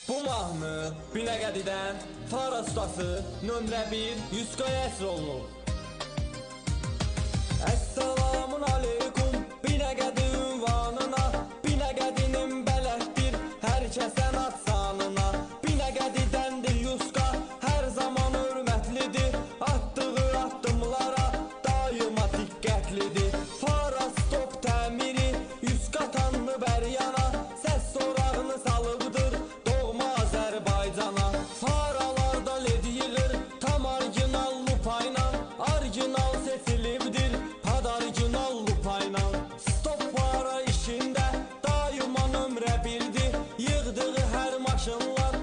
Bu mahnı Binəqədidən Fara ustası nömrə 1 Yuskaya əsr olunub. Əssalamun aleykum Binəqədi ünvanına, Binəqədinin bələddir hər kəsən atsanına. Binəqədidəndir Yuska, hər zaman hörmətlidir, atdığı addımlara daima diqqətlidir. Fara stop təmiri Yuska tanını bəryana, səs sorağını salıbdır doğma Azərbaycana. Faralarda lediyilir tam orijinal lupayla, orijinal seçilibdir padarginal lupayla. Stop fara işində daima nömrə 1'dir, yığdığı hər maşınlar